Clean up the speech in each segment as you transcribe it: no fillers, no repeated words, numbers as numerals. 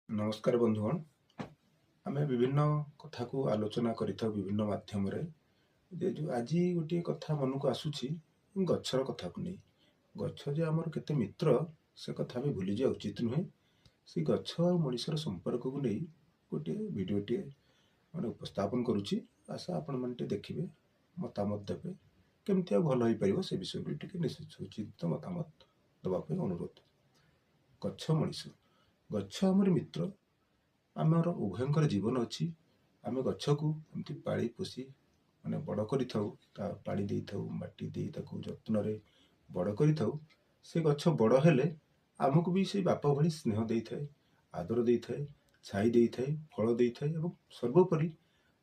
नमस्कार बंधुगण। आम विभिन्न कथा को आलोचना करिथाउ विभिन्न माध्यम रे जे जो आज गोटे कथा मन को आसुची गच्छर कथा को नहीं। गच्छ जे आमर केते मित्र से कथा भी भूली जा उचित नुहे। से गच्छ और मनुष्यर संपर्क को नहीं गोटे भिडियोटे माने उपस्थापन करुची। आशा आपण मानते देखिबे मतामत देबे केमती भल होई परिबो से विषय भी टिके निश्चित उचित मतामत दबा पे अनुरोध। गच्छ मनुष्य गच्छ आमर मित्र आमर उभयंकर जीवन अच्छी। आम गच्छ को एमती पाली पोषी माने बड़ करी पानी दे था माटी दे जत्न बड़ करी से गच्छ बड़ हेले आमको भी से बाप भली स्नेह दे थाए, आदर दे थाए, छाई दे थाए, फल दे थाए और सर्वोपरि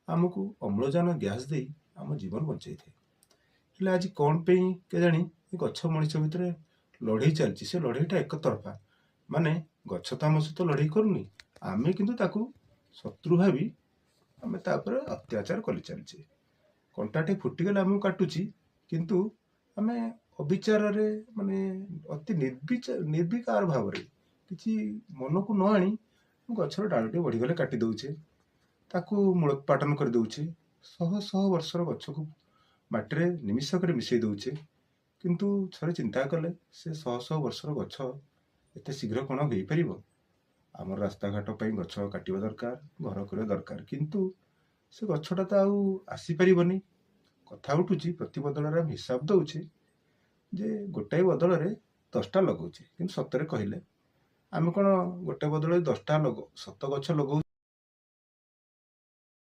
आमको अम्लजान गैस दे आम जीवन बचाई थाए। हेले आज कौन पे केजाणी गच्छ मनुष्य भितर लड़ई चलती से लड़ईटा एक तरफा माने गच्छ तो आम सहित लड़ई करूनी आमे किंतु ताकू शत्रु भावी आमे तापर अत्याचार करि चलचे। कंटाटे फुटिगले आमको काटुची किंतु आमे अविचार रे माने अति निर्विकार भाव रे किछि मन को न आनी गछर डालटे बढ़ीगले काटी दउचे, ताकू मूलोत्पाटन कर दउचे। शह शह वर्षर गछ को माटी निमिषक मिसई दउचे किंतु थरे चिंता कले से शह शह वर्षर गछ एते शीघ्र कौन हो पारिबो। आम रास्ता घाट पर गछ काटिबा दरकार, घर करबा दरकार किंतु से गछटा तो आउ आसी परिबनी। कथा उठुची प्रति बदल हिसाब दउचे जे गोटाए बदल रे 10टा लगाउचे किंतु सतरे कहले आमे कोन गोटे बदल 10टा शत गछ लगाउ